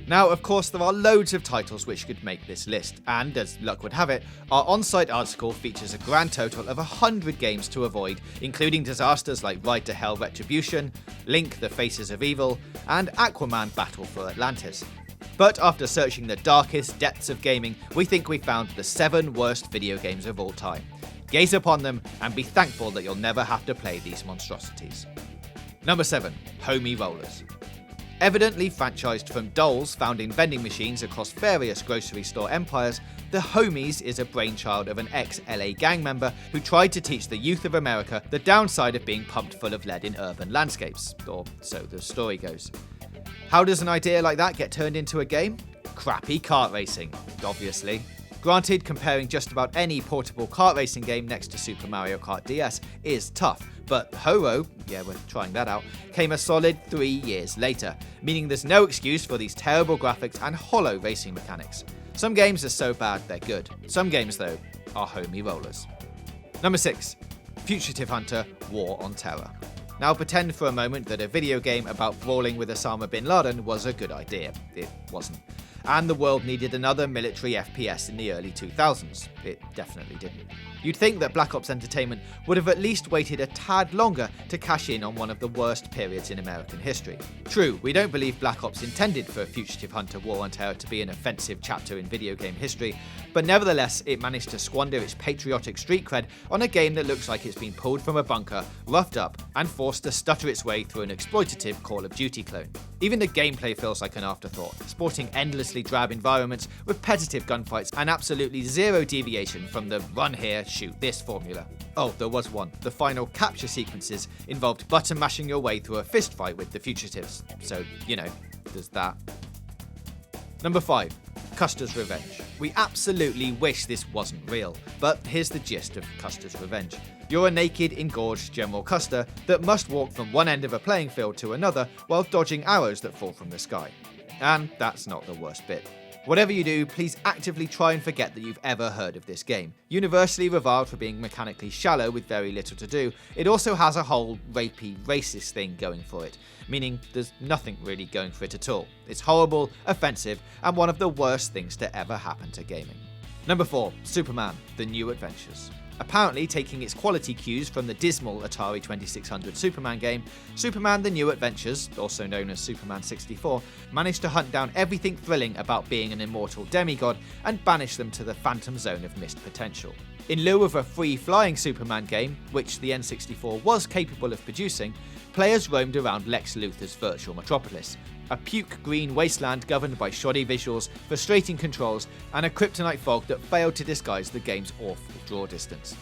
Now, of course, there are loads of titles which could make this list, and as luck would have it, our on-site article features a grand total of 100 games to avoid, including disasters like Ride to Hell Retribution, Link the Faces of Evil, and Aquaman Battle for Atlantis. But after searching the darkest depths of gaming, we think we found the 7 worst video games of all time. Gaze upon them and be thankful that you'll never have to play these monstrosities. Number 7. Homie Rollers. Evidently franchised from dolls found in vending machines across various grocery store empires, the Homies is a brainchild of an ex-LA gang member who tried to teach the youth of America the downside of being pumped full of lead in urban landscapes, or so the story goes. How does an idea like that get turned into a game? Crappy kart racing, obviously. Granted, comparing just about any portable kart racing game next to Super Mario Kart DS is tough, but Ho-Oh, yeah, we're trying that out, came a solid 3 years later, meaning there's no excuse for these terrible graphics and hollow racing mechanics. Some games are so bad they're good. Some games, though, are homie rollers. Number 6. Fugitive Hunter War on Terror. Now pretend for a moment that a video game about brawling with Osama bin Laden was a good idea. It wasn't. And the world needed another military FPS in the early 2000s. It definitely didn't. You'd think that Black Ops Entertainment would have at least waited a tad longer to cash in on one of the worst periods in American history. True, we don't believe Black Ops intended for Fugitive Hunter War on Terror to be an offensive chapter in video game history, but nevertheless it managed to squander its patriotic street cred on a game that looks like it's been pulled from a bunker, roughed up, and forced to stutter its way through an exploitative Call of Duty clone. Even the gameplay feels like an afterthought, sporting endlessly drab environments, repetitive gunfights, and absolutely zero deviation from the run here, shoot this formula. Oh, there was one. The final capture sequences involved button mashing your way through a fistfight with the fugitives. So, you know, there's that. Number 5. Custers Revenge. We absolutely wish this wasn't real, but here's the gist of Custers Revenge. You're a naked, engorged General Custer that must walk from one end of a playing field to another while dodging arrows that fall from the sky. And that's not the worst bit. Whatever you do, please actively try and forget that you've ever heard of this game. Universally reviled for being mechanically shallow with very little to do, it also has a whole rapey, racist thing going for it, meaning there's nothing really going for it at all. It's horrible, offensive, and one of the worst things to ever happen to gaming. Number 4. Superman: The New Adventures. Apparently taking its quality cues from the dismal Atari 2600 Superman game, Superman: The New Adventures, also known as Superman 64, managed to hunt down everything thrilling about being an immortal demigod and banish them to the phantom zone of missed potential. In lieu of a free-flying Superman game, which the N64 was capable of producing, players roamed around Lex Luthor's virtual metropolis, a puke-green wasteland governed by shoddy visuals, frustrating controls, and a kryptonite fog that failed to disguise the game's awful draw distance.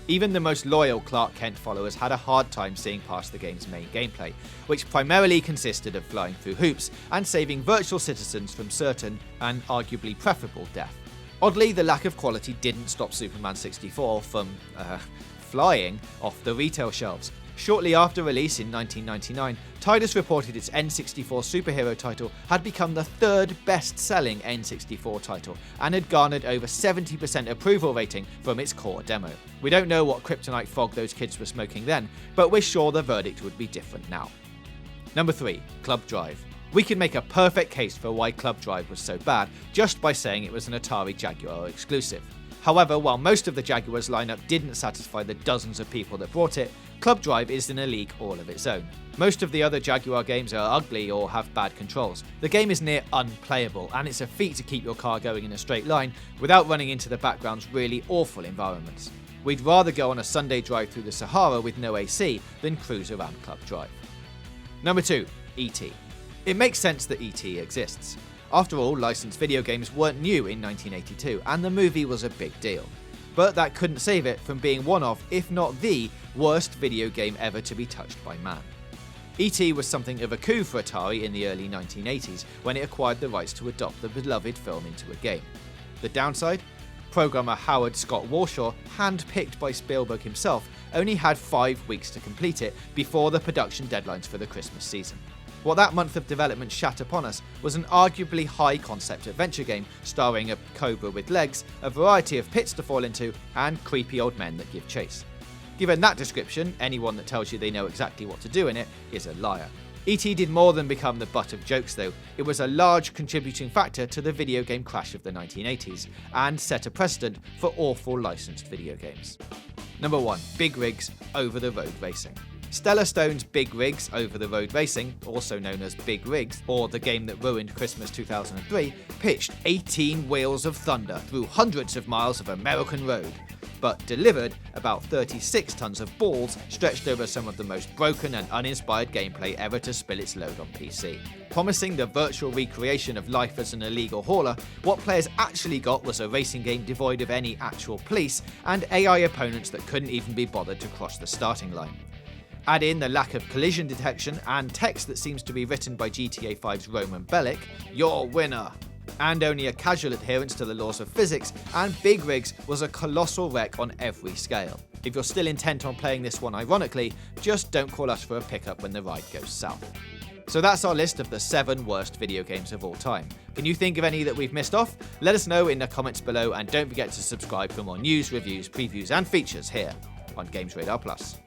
Even the most loyal Clark Kent followers had a hard time seeing past the game's main gameplay, which primarily consisted of flying through hoops and saving virtual citizens from certain, and arguably preferable, death. Oddly, the lack of quality didn't stop Superman 64 from, flying off the retail shelves. Shortly after release in 1999, Tidus reported its N64 superhero title had become the 3rd best-selling N64 title and had garnered over 70% approval rating from its core demo. We don't know what kryptonite fog those kids were smoking then, but we're sure the verdict would be different now. Number 3. Club Drive. We can make a perfect case for why Club Drive was so bad just by saying it was an Atari Jaguar exclusive. However, while most of the Jaguar's lineup didn't satisfy the dozens of people that bought it, Club Drive is in a league all of its own. Most of the other Jaguar games are ugly or have bad controls. The game is near unplayable, and it's a feat to keep your car going in a straight line without running into the background's really awful environments. We'd rather go on a Sunday drive through the Sahara with no AC than cruise around Club Drive. Number 2. E.T. It makes sense that E.T. exists. After all, licensed video games weren't new in 1982, and the movie was a big deal. But that couldn't save it from being one of, if not the, worst video game ever to be touched by man. E.T. was something of a coup for Atari in the early 1980s when it acquired the rights to adopt the beloved film into a game. The downside? Programmer Howard Scott Warshaw, hand-picked by Spielberg himself, only had 5 weeks to complete it before the production deadlines for the Christmas season. What that month of development shat upon us was an arguably high-concept adventure game starring a cobra with legs, a variety of pits to fall into, and creepy old men that give chase. Given that description, anyone that tells you they know exactly what to do in it is a liar. ET did more than become the butt of jokes though. It was a large contributing factor to the video game crash of the 1980s, and set a precedent for awful licensed video games. Number 1. Big Rigs Over-the-Road Racing. Stellar Stone's Big Rigs Over-the-Road Racing, also known as Big Rigs, or the game that ruined Christmas 2003, pitched 18 wheels of thunder through hundreds of miles of American road, but delivered about 36 tons of balls stretched over some of the most broken and uninspired gameplay ever to spill its load on PC. Promising the virtual recreation of life as an illegal hauler, what players actually got was a racing game devoid of any actual police and AI opponents that couldn't even be bothered to cross the starting line. Add in the lack of collision detection and text that seems to be written by GTA 5's Roman Bellic, your winner, and only a casual adherence to the laws of physics, and Big Rigs was a colossal wreck on every scale. If you're still intent on playing this one ironically, just don't call us for a pickup when the ride goes south. So that's our list of the 7 worst video games of all time. Can you think of any that we've missed off? Let us know in the comments below, and don't forget to subscribe for more news, reviews, previews and features here on GamesRadar Plus.